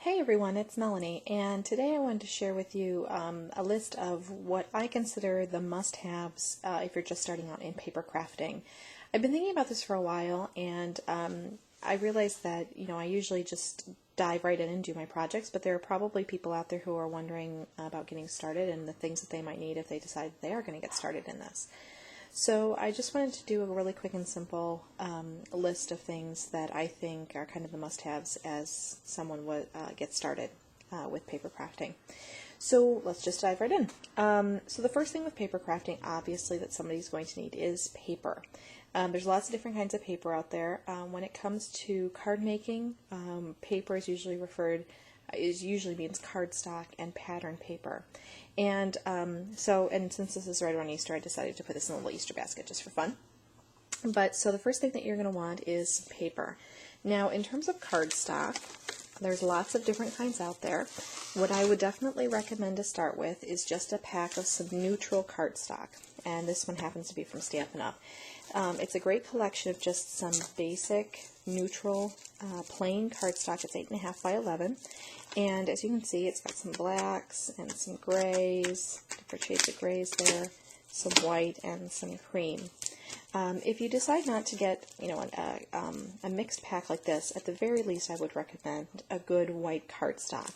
Hey everyone, it's Melanie, and today I wanted to share with you a list of what I consider the must-haves if you're just starting out in paper crafting. I've been thinking about this for a while, and I realized that I usually just dive right in and do my projects, but there are probably people out there who are wondering about getting started and the things that they might need if they decide they are going to get started in this. So I just wanted to do a really quick and simple list of things that I think are kind of the must-haves as someone would get started with paper crafting. So let's just dive right in. So the first thing with paper crafting, obviously, that somebody's going to need is paper. There's lots of different kinds of paper out there. When it comes to card making, paper is usually means cardstock and pattern paper. And since this is right around Easter, I decided to put this in a little Easter basket just for fun. So the first thing that you're going to want is paper. Now, in terms of cardstock, there's lots of different kinds out there. What I would definitely recommend to start with is just a pack of some neutral cardstock, and this one happens to be from Stampin' Up. It's a great collection of just some basic neutral plain cardstock. It's 8.5 by 11, and as you can see, it's got some blacks and some grays, different shades of grays there, some white and some cream. If you decide not to get a mixed pack like this, at the very least I would recommend a good white cardstock.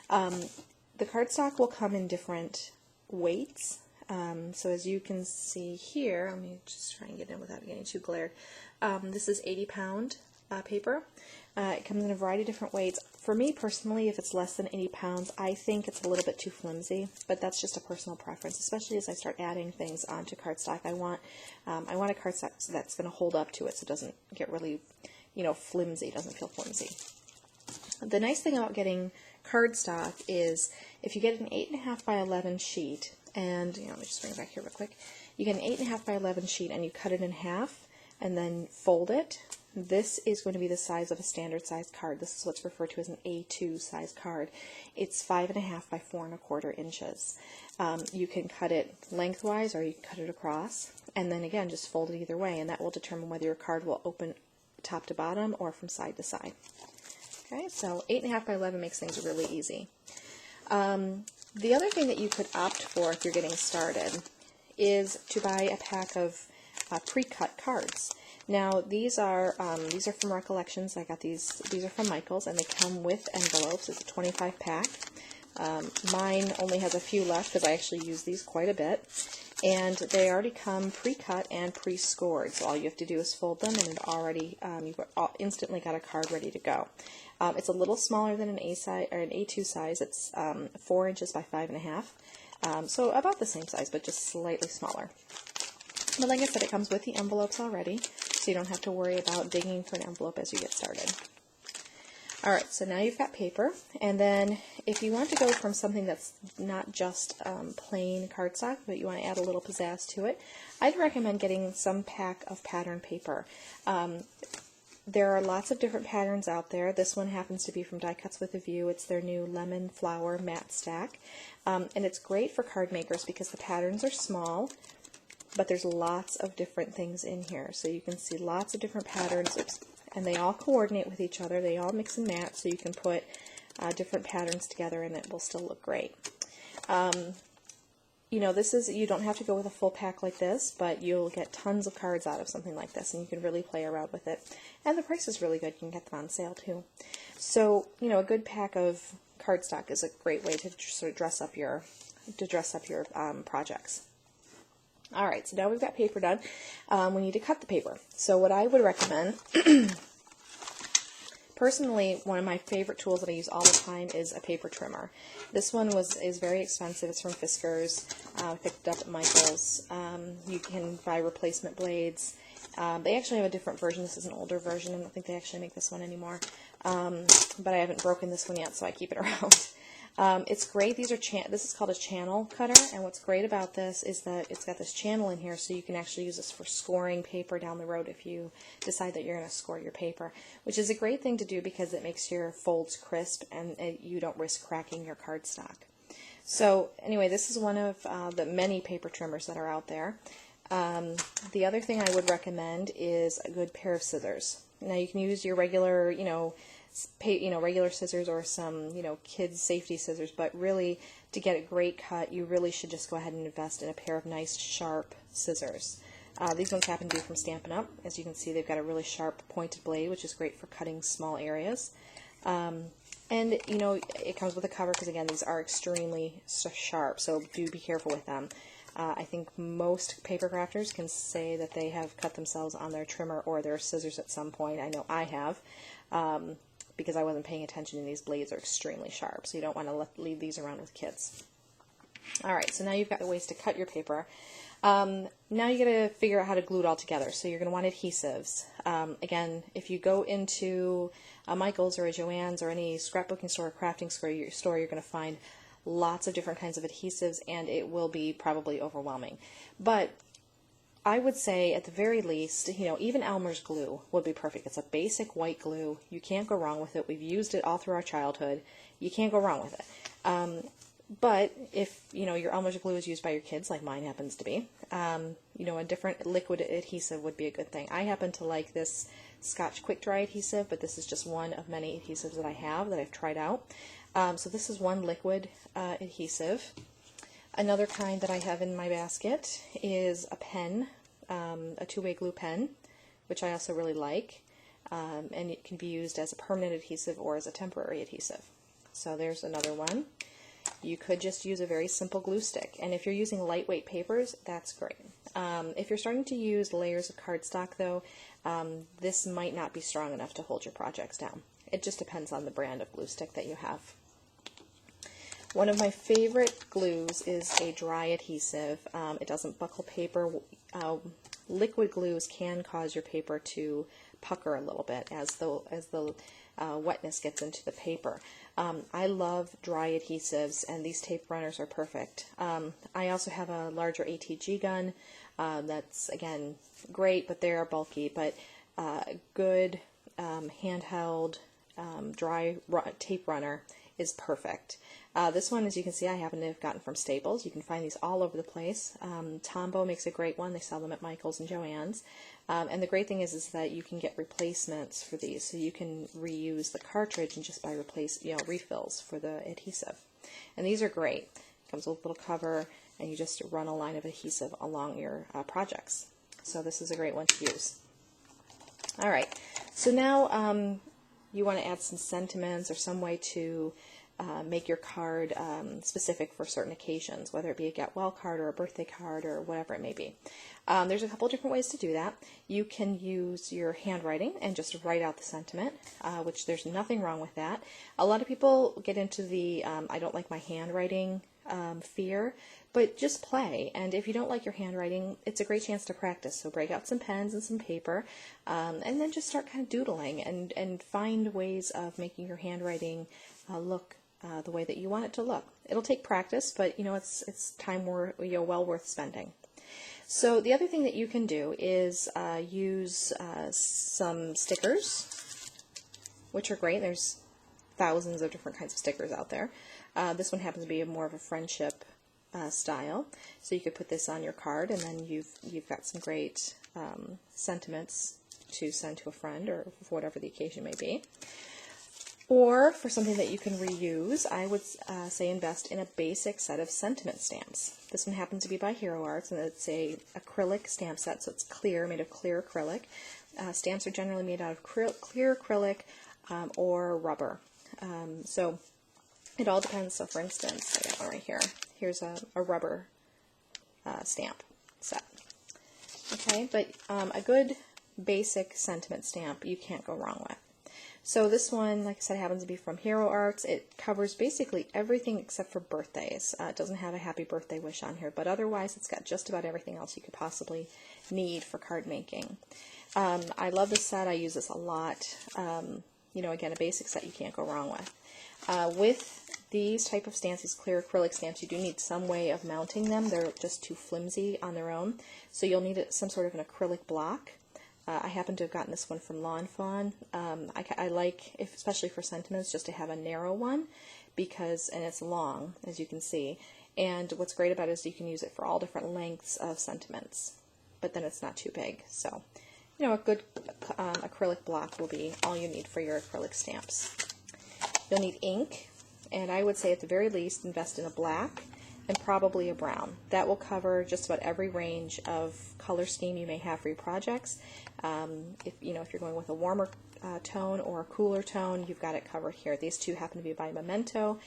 The cardstock will come in different weights. So as you can see here, let me just try and get in without getting too glared. This is 80-pound paper. It comes in a variety of different weights. For me personally, if it's less than 80 pounds, I think it's a little bit too flimsy, but that's just a personal preference, especially as I start adding things onto cardstock. I want a cardstock that's going to hold up to it so it doesn't get really, flimsy, doesn't feel flimsy. The nice thing about getting cardstock is if you get an 8.5 by 11 sheet, and let me just bring it back here real quick. You get an 8.5 by 11 sheet and you cut it in half and then fold it. This is going to be the size of a standard size card. This is what's referred to as an A2 size card. It's 5.5 by 4.25 inches. You can cut it lengthwise or you can cut it across, and then again just fold it either way, and that will determine whether your card will open top to bottom or from side to side. Okay, so 8.5 by 11 makes things really easy. The other thing that you could opt for if you're getting started is to buy a pack of pre-cut cards. Now these are from Recollections. I got these are from Michael's, and they come with envelopes. It's a 25 pack. Mine only has a few left because I actually use these quite a bit, and they already come pre-cut and pre-scored. So all you have to do is fold them, and you've instantly got a card ready to go. It's a little smaller than an A size or an A2 size. It's 4 inches by 5.5, so about the same size, but just slightly smaller. But like I said, it comes with the envelopes already, so you don't have to worry about digging for an envelope as you get started. Alright, so now you've got paper, and then if you want to go from something that's not just plain cardstock, but you want to add a little pizzazz to it, I'd recommend getting some pack of pattern paper. There are lots of different patterns out there. This one happens to be from Die Cuts with a View. It's their new Lemon Flower Matte Stack, and it's great for card makers because the patterns are small, but there's lots of different things in here. So you can see lots of different patterns, and they all coordinate with each other. They all mix and match, so you can put different patterns together and it will still look great. You don't have to go with a full pack like this, but you'll get tons of cards out of something like this, and you can really play around with it. And the price is really good. You can get them on sale too. So, a good pack of cardstock is a great way to sort of dress up your projects. Alright, so now we've got paper done. We need to cut the paper. So what I would recommend, personally, one of my favorite tools that I use all the time is a paper trimmer. This one is very expensive. It's from Fiskars. I picked it up at Michael's. You can buy replacement blades. They actually have a different version. This is an older version. I don't think they actually make this one anymore. But I haven't broken this one yet, so I keep it around. It's great. This is called a channel cutter, and what's great about this is that it's got this channel in here, so you can actually use this for scoring paper down the road if you decide that you're going to score your paper, which is a great thing to do because it makes your folds crisp and you don't risk cracking your cardstock. So anyway, this is one of the many paper trimmers that are out there. The other thing I would recommend is a good pair of scissors. Now you can use your regular, regular scissors or some, kids safety scissors, but really to get a great cut, you really should just go ahead and invest in a pair of nice sharp scissors. These ones happen to be from Stampin' Up. As you can see, they've got a really sharp pointed blade, which is great for cutting small areas. And it comes with a cover because, again, these are extremely sharp, so do be careful with them. I think most paper crafters can say that they have cut themselves on their trimmer or their scissors at some point. I know I have, because I wasn't paying attention, and these blades are extremely sharp, so you don't want to leave these around with kids. Alright, so now you've got the ways to cut your paper. Now you got to figure out how to glue it all together. So you're going to want adhesives. Again, if you go into a Michael's or a Joann's or any scrapbooking store or crafting store, you're going to find lots of different kinds of adhesives, and it will be probably overwhelming. But I would say at the very least, even Elmer's glue would be perfect. It's a basic white glue. You can't go wrong with it. We've used it all through our childhood. You can't go wrong with it. But if, your Elmer's glue is used by your kids, like mine happens to be, a different liquid adhesive would be a good thing. I happen to like this Scotch quick dry adhesive, but this is just one of many adhesives that I have that I've tried out. So this is one liquid adhesive. Another kind that I have in my basket is a pen, a two-way glue pen, which I also really like, and it can be used as a permanent adhesive or as a temporary adhesive. So there's another one. You could just use a very simple glue stick, and if you're using lightweight papers, that's great. If you're starting to use layers of cardstock, though, this might not be strong enough to hold your projects down. It just depends on the brand of glue stick that you have. One of my favorite glues is a dry adhesive. It doesn't buckle paper. Liquid glues can cause your paper to pucker a little bit as the wetness gets into the paper. I love dry adhesives, and these tape runners are perfect. I also have a larger ATG gun that's, again, great, but they are bulky, but good handheld dry tape runner is perfect. This one, as you can see, I happen to have gotten from Staples. You can find these all over the place. Tombow makes a great one. They sell them at Michael's and Joann's. And the great thing is that you can get replacements for these, so you can reuse the cartridge and just buy refills for the adhesive. And these are great. It comes with a little cover, and you just run a line of adhesive along your projects. So this is a great one to use. All right, so now you want to add some sentiments or some way to make your card specific for certain occasions, whether it be a get well card or a birthday card or whatever it may be. There's a couple different ways to do that. You can use your handwriting and just write out the sentiment, which there's nothing wrong with that. A lot of people get into the I don't like my handwriting fear, but just play. And if you don't like your handwriting, it's a great chance to practice. So break out some pens and some paper, and then just start kind of doodling and find ways of making your handwriting look the way that you want it to look. It'll take practice, but it's time well worth spending. So the other thing that you can do is use some stickers, which are great. There's thousands of different kinds of stickers out there. This one happens to be more of a friendship style, so you could put this on your card, and then you've got some great sentiments to send to a friend or for whatever the occasion may be. Or for something that you can reuse, I would say invest in a basic set of sentiment stamps. This one happens to be by Hero Arts, and it's a acrylic stamp set, so it's clear, made of clear acrylic. Stamps are generally made out of clear acrylic or rubber. So it all depends. So for instance, I got one right here. Here's a rubber stamp set. Okay, but a good basic sentiment stamp you can't go wrong with. So this one, like I said, happens to be from Hero Arts. It covers basically everything except for birthdays. It doesn't have a happy birthday wish on here, but otherwise it's got just about everything else you could possibly need for card making. I love this set. I use this a lot. Again, a basic set you can't go wrong with. With these type of stamps, these clear acrylic stamps, you do need some way of mounting them. They're just too flimsy on their own, so you'll need some sort of an acrylic block. I happen to have gotten this one from Lawn Fawn. I like, especially for sentiments, just to have a narrow one, and it's long, as you can see. And what's great about it is you can use it for all different lengths of sentiments, but then it's not too big. So, you know, a good acrylic block will be all you need for your acrylic stamps. You'll need ink, and I would say at the very least invest in a black and probably a brown. That will cover just about every range of color scheme you may have for your projects. If you're going with a warmer tone or a cooler tone, you've got it covered here. These two happen to be by Memento,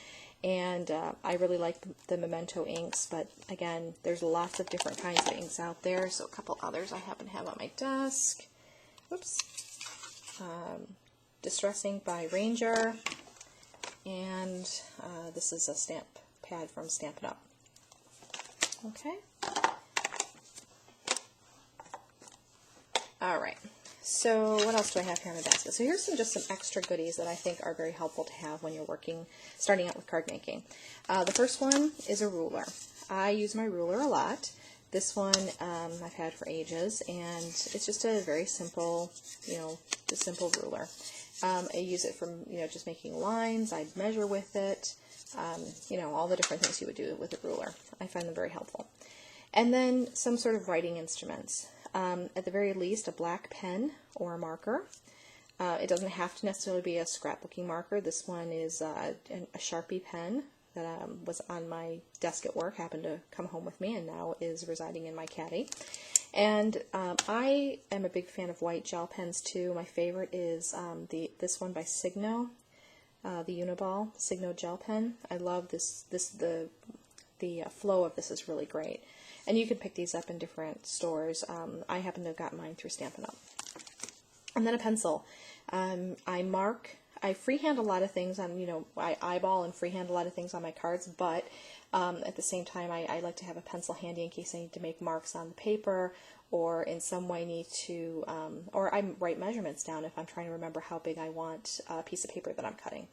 and I really like the Memento inks, but again, there's lots of different kinds of inks out there, so a couple others I happen to have on my desk. Whoops. Distressing by Ranger, and this is a stamp pad from Stampin' Up. Okay. Alright, so what else do I have here in my basket? So here's just some extra goodies that I think are very helpful to have when you're starting out with card making. The first one is a ruler. I use my ruler a lot. This one I've had for ages, and it's just a very simple, a simple ruler. I use it for, just making lines. I measure with it, all the different things you would do with a ruler. I find them very helpful. And then some sort of writing instruments. At the very least, a black pen or a marker. It doesn't have to necessarily be a scrapbooking marker. This one is a Sharpie pen that was on my desk at work, happened to come home with me, and now is residing in my caddy. And I am a big fan of white gel pens too. My favorite is this one by Signo, the Uniball Signo gel pen. I love this. The flow of this is really great. And you can pick these up in different stores. I happen to have gotten mine through Stampin' Up. And then a pencil. I freehand a lot of things on, I eyeball and freehand a lot of things on my cards, but at the same time I like to have a pencil handy in case I need to make marks on the paper, or in some way need to, or I write measurements down if I'm trying to remember how big I want a piece of paper that I'm cutting.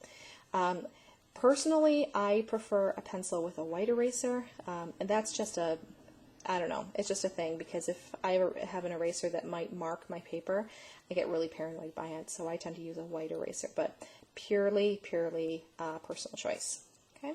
Personally, I prefer a pencil with a white eraser, and that's just I don't know, it's just a thing, because if I ever have an eraser that might mark my paper, I get really paranoid by it, so I tend to use a white eraser, but purely personal choice. Okay.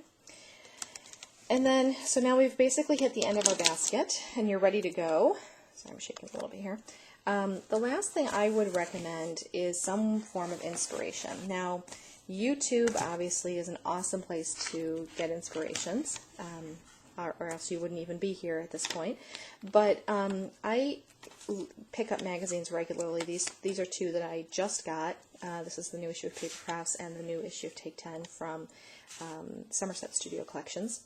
And then, so now we've basically hit the end of our basket, and you're ready to go. Sorry, I'm shaking a little bit here. The last thing I would recommend is some form of inspiration. Now, YouTube obviously is an awesome place to get inspirations. Or else you wouldn't even be here at this point. But I pick up magazines regularly. These are two that I just got. This is the new issue of Paper Crafts and the new issue of Take 10 from Somerset Studio Collections.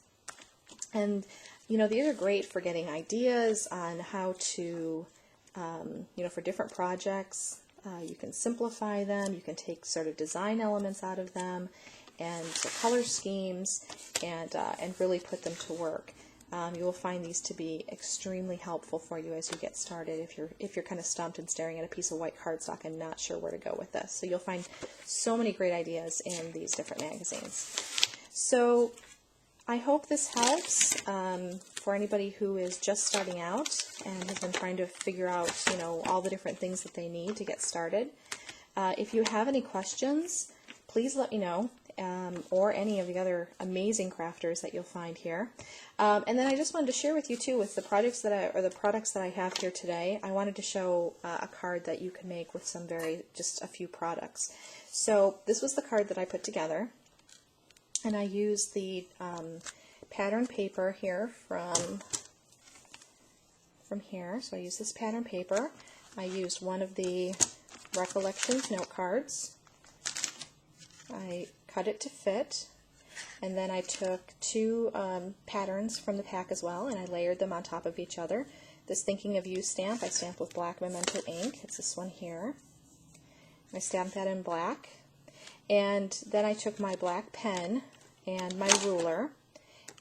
And these are great for getting ideas on how to, for different projects. You can simplify them. You can take sort of design elements out of them, and the color schemes, and really put them to work. You will find these to be extremely helpful for you as you get started if you're kind of stumped and staring at a piece of white cardstock and not sure where to go with this. So you'll find so many great ideas in these different magazines. So I hope this helps for anybody who is just starting out and has been trying to figure out all the different things that they need to get started. If you have any questions, please let me know. Or any of the other amazing crafters that you'll find here. And then I just wanted to share with you too, with the products that I have here today, I wanted to show a card that you can make with just a few products. So this was the card that I put together, and I used the pattern paper here from here. So I used this pattern paper. I used one of the Recollections note cards. I cut it to fit, and then I took two patterns from the pack as well, and I layered them on top of each other. This Thinking of You stamp I stamped with black Memento ink. It's this one here. I stamped that in black, and then I took my black pen and my ruler,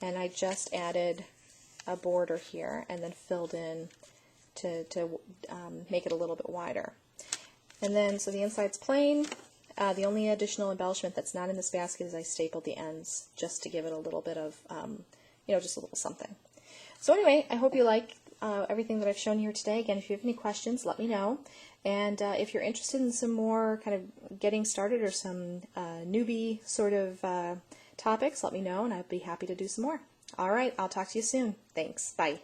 and I just added a border here and then filled in to make it a little bit wider. And then, so the inside's plain. The only additional embellishment that's not in this basket is I stapled the ends just to give it a little bit of, just a little something. So anyway, I hope you like everything that I've shown here today. Again, if you have any questions, let me know. And if you're interested in some more kind of getting started or some newbie sort of topics, let me know, and I'd be happy to do some more. All right, I'll talk to you soon. Thanks. Bye.